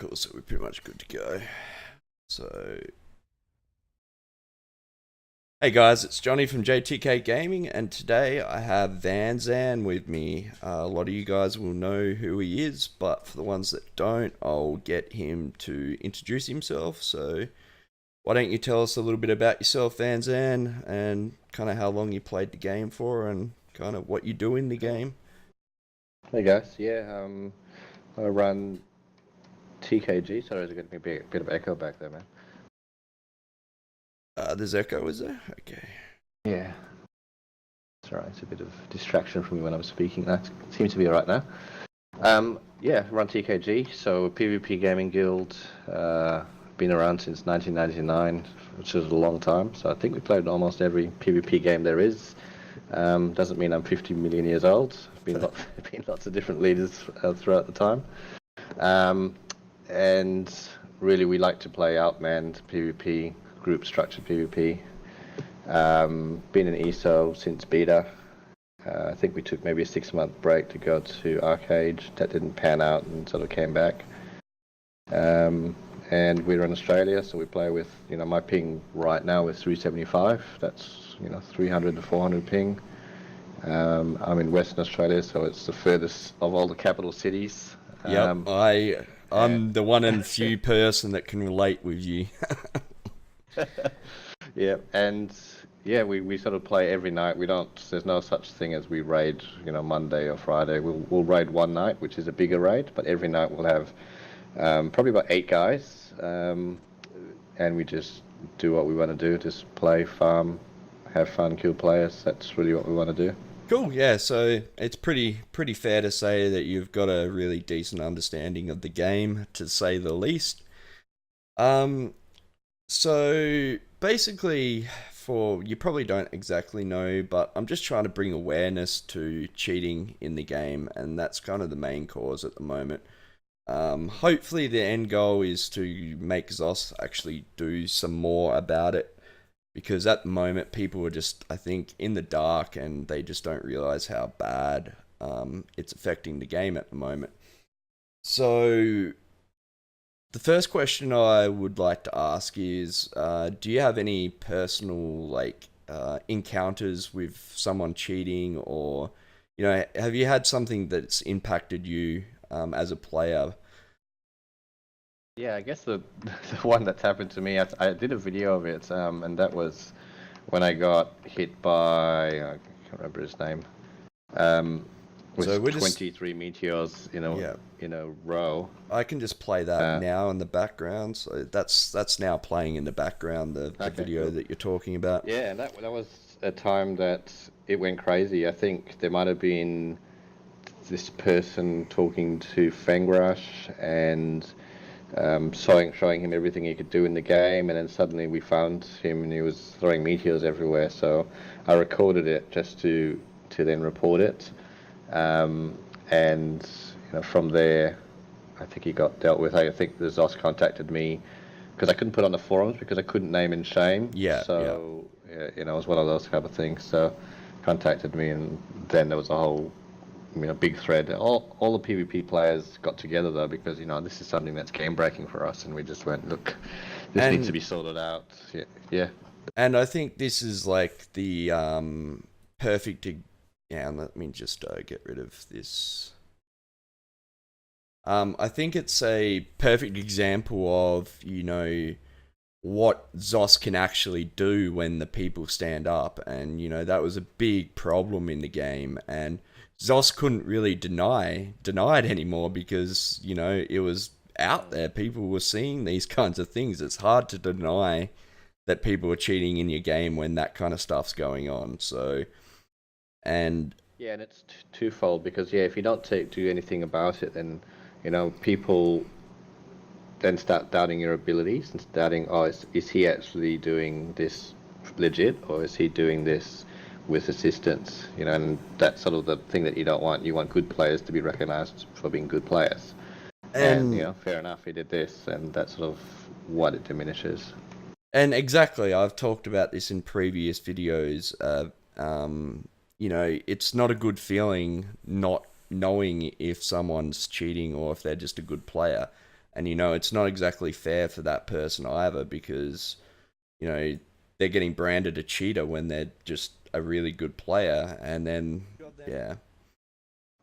Cool, so we're pretty much good to go. So, hey guys, it's Johnny from JTK Gaming, and today I have Vanzan with me. A lot of you guys will know who he is, but for the ones that don't, I'll get him to introduce himself. So, why don't you tell us a little bit about yourself, Vanzan, and kind of how long you played the game for, and kind of what you do in the game? Hey guys, I run TKG. Sorry, there's going to be a bit of echo back there, man. There's echo, is there? Okay. Yeah, it's alright. It's a bit of distraction from me when I'm speaking. That seems to be alright now. Run TKG. So PvP gaming guild. Been around since 1999, which is a long time. So I think we played almost every PvP game there is. Doesn't mean I'm 50 million years old. Been lots of different leaders throughout the time. And really, we like to play outmanned PvP, group structured PvP. Been in ESO since beta. I think we took maybe a 6-month break to go to arcade. That didn't pan out and sort of came back. And we're in Australia, so we play with, my ping right now is 375. That's, 300 to 400 ping. I'm in Western Australia, so it's the furthest of all the capital cities. Yep, I'm the one and few person that can relate with you. Yeah, and we sort of play every night. There's no such thing as we raid, Monday or Friday. We'll raid one night, which is a bigger raid, but every night we'll have probably about 8 guys, and we just do what we want to do, just play, farm, have fun, kill players. That's really what we want to do. Cool, yeah, so it's pretty fair to say that you've got a really decent understanding of the game, to say the least. So basically, you probably don't exactly know, but I'm just trying to bring awareness to cheating in the game, and that's kind of the main cause at the moment. Hopefully the end goal is to make Zos actually do some more about it, because at the moment people are just, I think, in the dark, and they just don't realize how bad it's affecting the game at the moment. So the first question I would like to ask is, do you have any personal encounters with someone cheating, or have you had something that's impacted you as a player? Yeah, I guess the one that's happened to me, I did a video of it, and that was when I got hit by, I can't remember his name, with So we're just 23 meteors yeah. in a row. I can just play that Uh, now in the background. So that's now playing in the background, the okay, video cool. that you're talking about. Yeah, and that was a time that it went crazy. I think there might have been this person talking to Fangrush and showing him everything he could do in the game, and then suddenly we found him and he was throwing meteors everywhere. So I recorded it just to then report it, and from there, I think he got dealt with. I think the Zos contacted me because I couldn't put on the forums because I couldn't name and shame. Yeah, yeah. So it was one of those type of things. So contacted me, and then there was a whole big thread. All the PvP players got together though, because this is something that's game breaking for us, and we just went, look, this needs to be sorted out. Yeah, yeah. And I think this is like the perfect. Yeah, let me just get rid of this. I think it's a perfect example of what Zos can actually do when the people stand up, and that was a big problem in the game, and Zos couldn't really deny it anymore, because it was out there. People were seeing these kinds of things. It's hard to deny that people are cheating in your game when that kind of stuff's going on. So, and Yeah, and it's twofold, because if you don't do anything about it, then people then start doubting your abilities and doubting, oh, is he actually doing this legit, or is he doing this with assistance? And that's sort of the thing that you don't want. You want good players to be recognized for being good players. And fair enough, he did this, and that's sort of what it diminishes. And exactly, I've talked about this in previous videos. It's not a good feeling not knowing if someone's cheating or if they're just a good player. And it's not exactly fair for that person either, because you know they're getting branded a cheater when they're just a really good player, and then yeah,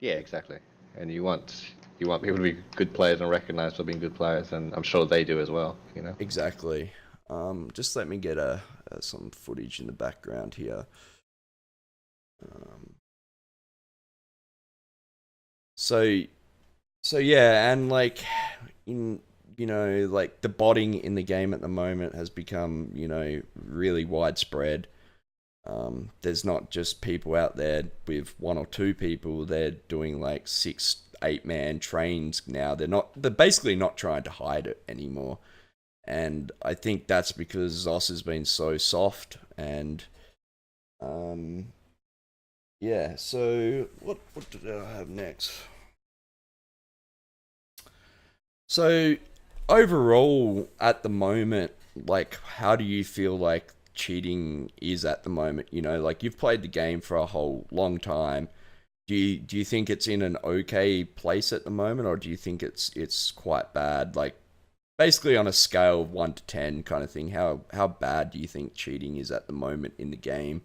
Yeah, exactly. And you want people to be good players and recognized for being good players, and I'm sure they do as well. exactly. Just let me get some footage in the background here. Um, so yeah, and like in like the botting in the game at the moment has become really widespread. There's not just people out there with one or two people. They're doing like 6, 8 man trains now. They're basically not trying to hide it anymore. And I think that's because ZOS has been so soft. And um, yeah. So what did I have next? So overall, at the moment, like, how do you feel like cheating is at the moment? Like, you've played the game for a whole long time. Do you think it's in an okay place at the moment, or do you think it's quite bad? Like, basically on a scale of 1 to 10, kind of thing. How bad do you think cheating is at the moment in the game?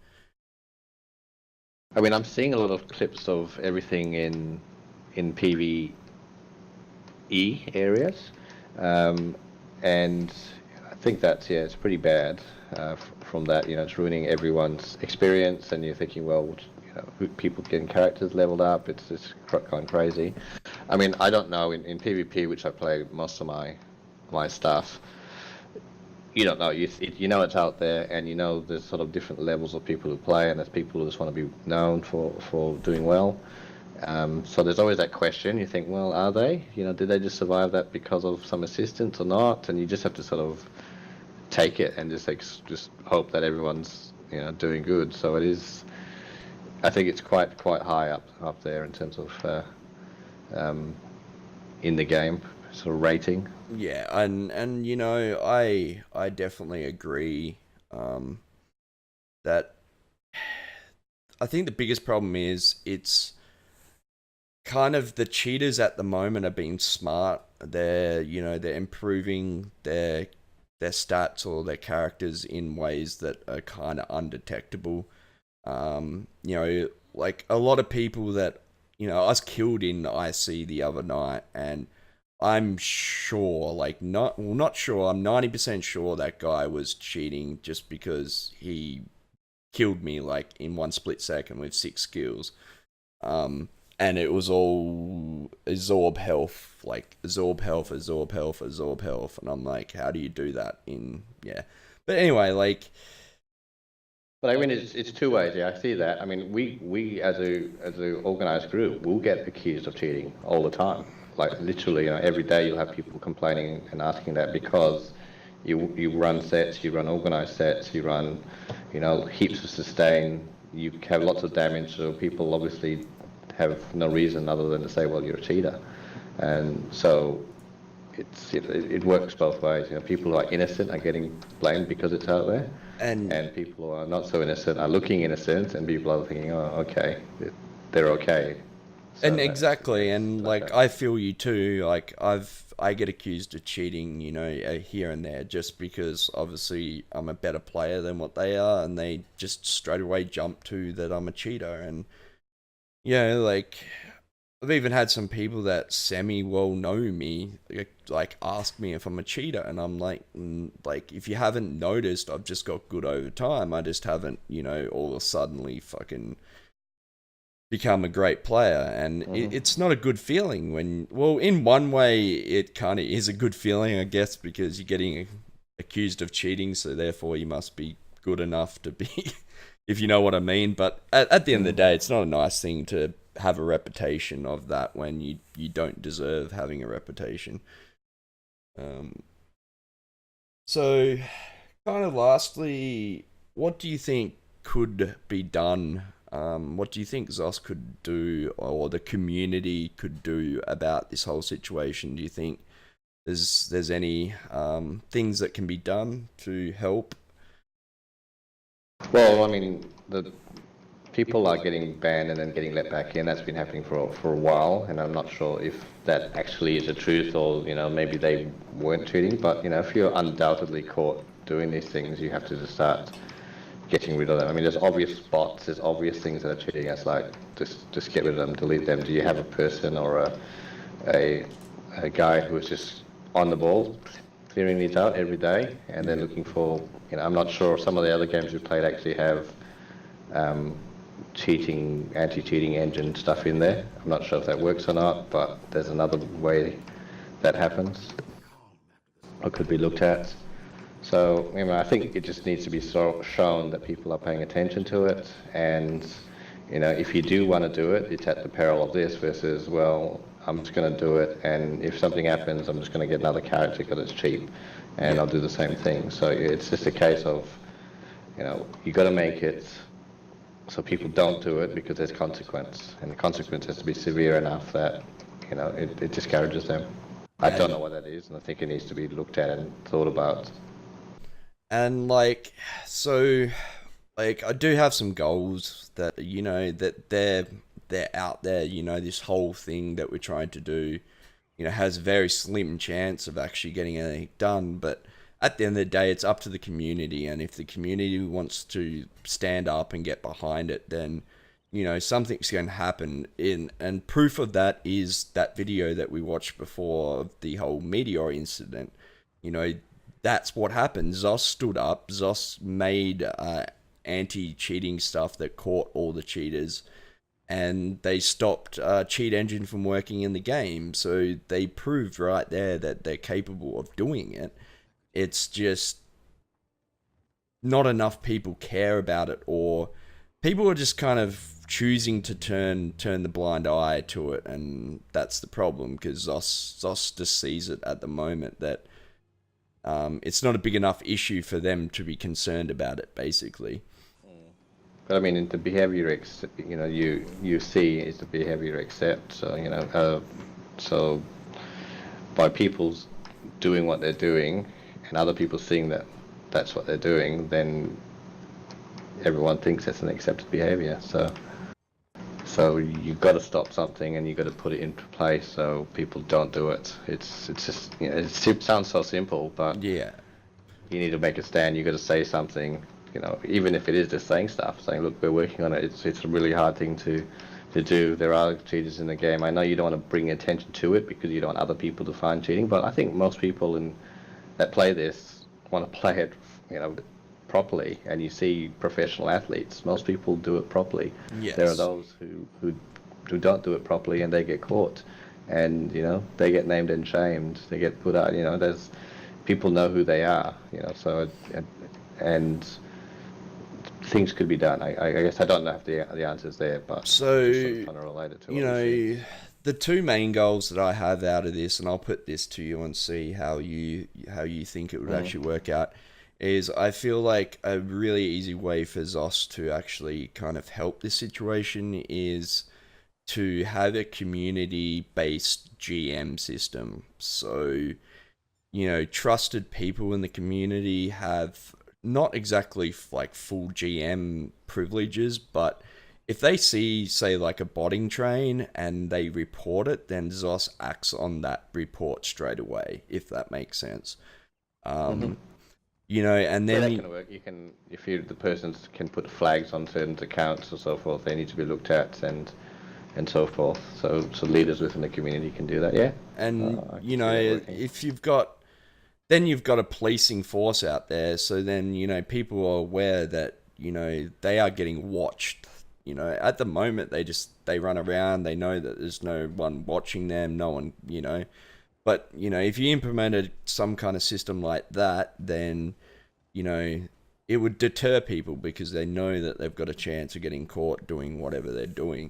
I mean, I'm seeing a lot of clips of everything in PvE areas, um, and I think that's it's pretty bad. From that, it's ruining everyone's experience, and you're thinking, well, people getting characters leveled up, it's just gone crazy. I mean, I don't know in PvP, which I play most of my stuff. You don't know. You know it's out there, and there's sort of different levels of people who play, and there's people who just want to be known for doing well. So there's always that question. You think, well, are they? Did they just survive that because of some assistance or not? And you just have to sort of take it and just hope that everyone's doing good. So it is. I think it's quite high up there in terms of um, in the game sort of rating. Yeah, and I definitely agree that I think the biggest problem is it's kind of the cheaters at the moment are being smart. They're improving their stats or their characters in ways that are kind of undetectable. Like a lot of people that I was killed in IC the other night, and I'm sure, like, not sure, I'm 90% sure that guy was cheating just because he killed me like in 1 split second with 6 skills. Um, and it was all absorb health, like absorb health, absorb health, absorb health, and I'm like, how do you do that in yeah? But anyway, like, But I mean, it's two ways. Yeah, I see that. I mean, we as a organized group will get accused of cheating all the time. Like literally, every day you'll have people complaining and asking that because you run sets, you run organized sets, you run, heaps of sustain. You have lots of damage, so people obviously have no reason other than to say, well, you're a cheater, and so it works both ways. People who are innocent are getting blamed because it's out there, and and people who are not so innocent are looking innocent, and people are thinking, oh, okay, they're okay. So And exactly, it's and like like that. I feel you too. Like I get accused of cheating, here and there, just because obviously I'm a better player than what they are, and they just straight away jump to that I'm a cheater. And like, I've even had some people that semi well know me, like ask me if I'm a cheater, and I'm like, like, if you haven't noticed, I've just got good over time. I just haven't, all of a suddenly fucking become a great player. And Hmm. it's not a good feeling when, well, in one way it kind of is a good feeling, I guess, because you're getting accused of cheating, so therefore you must be good enough to be if you know what I mean. But at the end of the Hmm. day, it's not a nice thing to have a reputation of that when you don't deserve having a reputation. um so kind of lastly, what do you think could be done? What do you think ZOS could do, or the community could do about this whole situation? Do you think there's any things that can be done to help? Well, I mean, people are getting banned and then getting let back in. That's been happening for a while, and I'm not sure if that actually is the truth, or maybe they weren't cheating. But if you're undoubtedly caught doing these things, you have to just start getting rid of them. I mean, there's obvious bots, there's obvious things that are cheating. It's like just get rid of them, delete them. Do you have a person or a guy who is just on the ball, clearing these out every day, and then looking for, I'm not sure some of the other games we played actually have anti-cheating engine stuff in there. I'm not sure if that works or not, but there's another way that happens or could be looked at. So I think it just needs to be shown that people are paying attention to it, and if you do want to do it, it's at the peril of this versus, well, I'm just going to do it, and if something happens, I'm just going to get another character because it's cheap, and I'll do the same thing. So it's just a case of, you got to make it so people don't do it because there's consequence, and the consequence has to be severe enough that it discourages them. I don't know what that is, and I think it needs to be looked at and thought about. And like, so, like, I do have some goals that that they're out there. This whole thing that we're trying to do, has a very slim chance of actually getting anything done. But at the end of the day, it's up to the community, and if the community wants to stand up and get behind it, then something's going to happen. And proof of that is that video that we watched before of the whole Meteor incident. That's what happened. Zos stood up. Zos made anti-cheating stuff that caught all the cheaters, and they stopped Cheat Engine from working in the game. So they proved right there that they're capable of doing it. It's just not enough people care about it, or people are just kind of choosing to turn the blind eye to it, and that's the problem, because Zos just sees it at the moment that it's not a big enough issue for them to be concerned about it, basically. But I mean, the behavior, you see is the behavior accept. So so by people doing what they're doing, and other people seeing that that's what they're doing, then everyone thinks that's an accepted behavior. So you've got to stop something, and you've got to put it into place so people don't do it. It's just, it sounds so simple, but yeah, you need to make a stand. You've got to say something, even if it is just saying stuff, saying, look, we're working on it. It's a really hard thing to do. There are cheaters in the game. I know you don't want to bring attention to it because you don't want other people to find cheating, but I think most people that play this want to play it, properly. And you see professional athletes, most people do it properly. yes. There are those who don't do it properly, and they get caught, and they get named and shamed. They get put out. There's people know who they are. So and things could be done. I guess I don't know if the answer's there, but so just sort of trying to relate it to the two main goals that I have out of this, and I'll put this to you and see how you think it would actually work out, is I feel like a really easy way for Zos to actually kind of help this situation is to have a community-based GM system. So, trusted people in the community have not exactly like full GM privileges, but if they see, say, like a botting train and they report it, then Zos acts on that report straight away, if that makes sense. And then that can work. You can, if the persons can put flags on certain accounts or so forth, they need to be looked at and so forth. So leaders within the community can do that. Yeah. And if you've got a policing force out there, so then people are aware that they are getting watched. At the moment they run around, they know that there's no one watching them, no one, but if you implemented some kind of system like that, then it would deter people because they know that they've got a chance of getting caught doing whatever they're doing.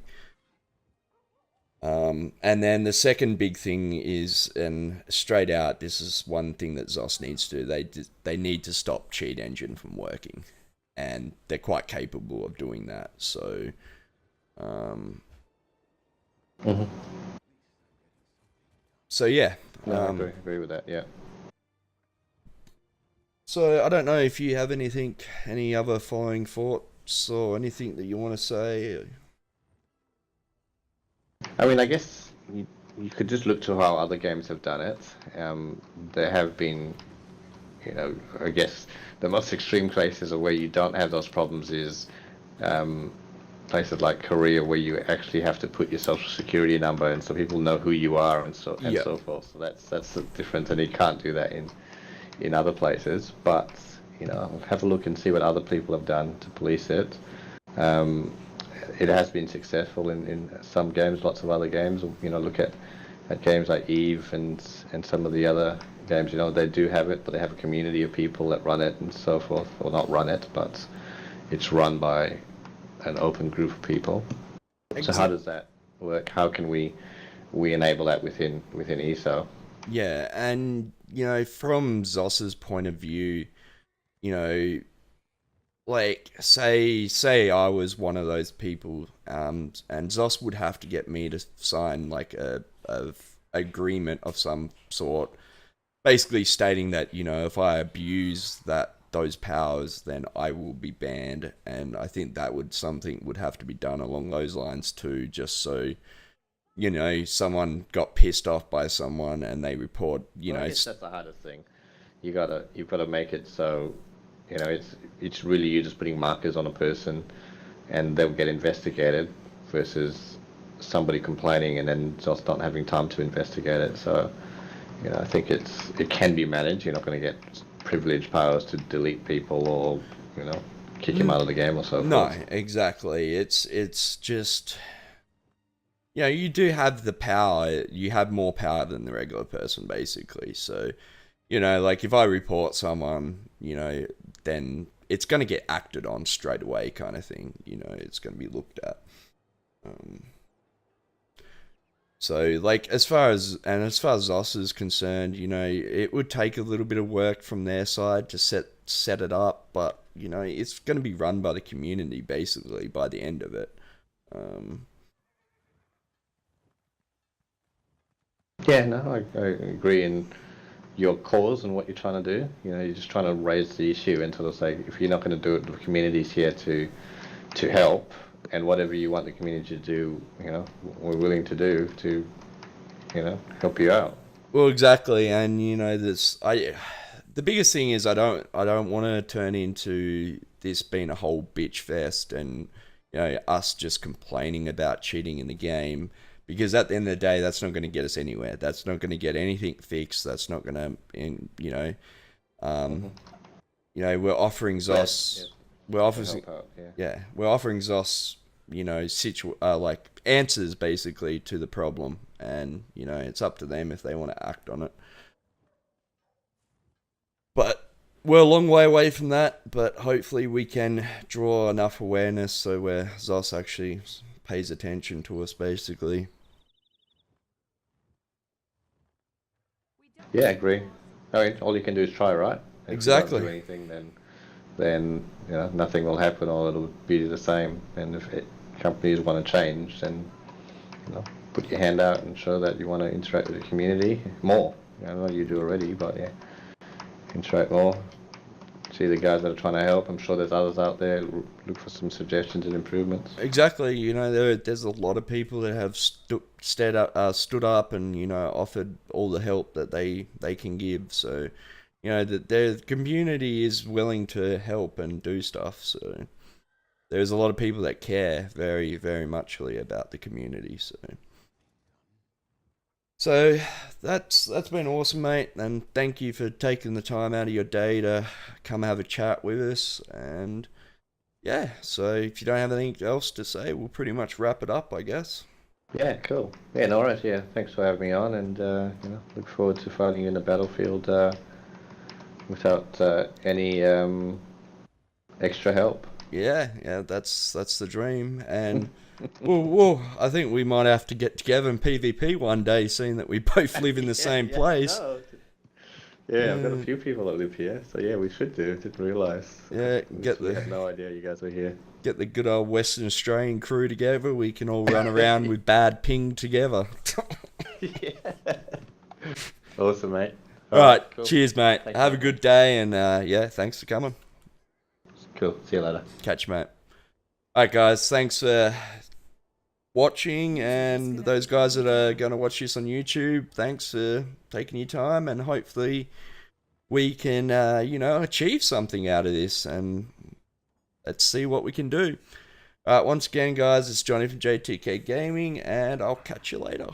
And then the second big thing is, and straight out, this is one thing that Zos needs to do. They need to stop Cheat Engine from working, and they're quite capable of doing that. So, so yeah. No, I agree with that. Yeah. So I don't know if you have any other following thought thoughts or anything that you want to say? I mean, I guess you could just look to how other games have done it. There have been, I guess the most extreme cases of where you don't have those problems is um, places like Korea, where you actually have to put your social security number, and so people know who you are, and Yeah. so forth. So that's the difference, and you can't do that in other places. But have a look and see what other people have done to police it. Um, it has been successful in some games, lots of other games. Look at games like Eve and some of the other games. They do have it, but they have a community of people that run it and so forth. Or not run it, but it's run by an open group of people. So how Exactly. does that work? How can we enable that within ESO? Yeah, and from Zoss's point of view, you know, like say I was one of those people, and Zoss would have to get me to sign like a agreement of some sort, basically stating that if I abuse those powers, then I will be banned, and I think that would have to be done along those lines too, just so someone got pissed off by someone and they report, Well, I guess that's the hardest thing. You've got to make it so it's really you just putting markers on a person, and they'll get investigated, versus somebody complaining and then just not having time to investigate it. So I think it can be managed. You're not going to get privileged powers to delete people or kick him out of the game or so no, forth. exactly. It's just you do have the power. You have more power than the regular person, basically. So like if I report someone, then it's going to get acted on straight away, kind of thing. It's going to be looked at. Um, so like as far as Zoss is concerned, it would take a little bit of work from their side to set it up, but it's going to be run by the community basically by the end of it. Um, Yeah, no, I agree in your cause and what you're trying to do. You're just trying to raise the issue and sort of say, if you're not going to do it, the community's here to help, and whatever you want the community to do, we're willing to do to, help you out. well, exactly, and this the biggest thing is I don't want to turn into this being a whole bitch fest and us just complaining about cheating in the game, because at the end of the day that's not going to get us anywhere. That's not going to get anything fixed. That's not going to um Hmm. we're offering Yeah, Zos yeah, we're to offering help out. Yeah. yeah, we're offering Zos like answers basically to the problem, and it's up to them if they want to act on it. But we're a long way away from that, but hopefully we can draw enough awareness so where Zos actually pays attention to us, basically. Yeah, agree. I mean, all you can do is try, right? If you don't do Exactly. anything, then nothing will happen, or it'll be the same. And if companies want to change, then put your hand out and show that you want to interact with the community more. I know you do already, but yeah, interact more. See the guys that are trying to help. I'm sure there's others out there. Look for some suggestions and improvements. Exactly. There's a lot of people that have stood up and offered all the help that they can give. So that their community is willing to help and do stuff. So there's a lot of people that care very very muchly about the community. So that's been awesome, mate, and thank you for taking the time out of your day to come have a chat with us. And yeah, so if you don't have anything else to say, we'll pretty much wrap it up, I guess. Yeah, cool. Yeah, no worries. Yeah, thanks for having me on, and look forward to fighting you in the battlefield without any extra help. Yeah, yeah, that's the dream, and well, I think we might have to get together in PvP one day, seeing that we both live in the Yeah, same yeah, place. no. Yeah, I've got a Uh, few people that live here, so yeah, we should do. Didn't realize. yeah, We had no idea you guys were here. get the good old Western Australian crew together. We can all run around with bad ping together. Yeah. Awesome, mate. All All right, right, cool. cheers, mate. Thanks, Have a mate. good day, and yeah, thanks for coming. Cool. See you later. Catch you, mate. Alright, guys, thanks for watching, and those guys that are going to watch this on YouTube, thanks for taking your time, and hopefully we can, achieve something out of this, and let's see what we can do. Once again, guys, it's Johnny from JTK Gaming, and I'll catch you later.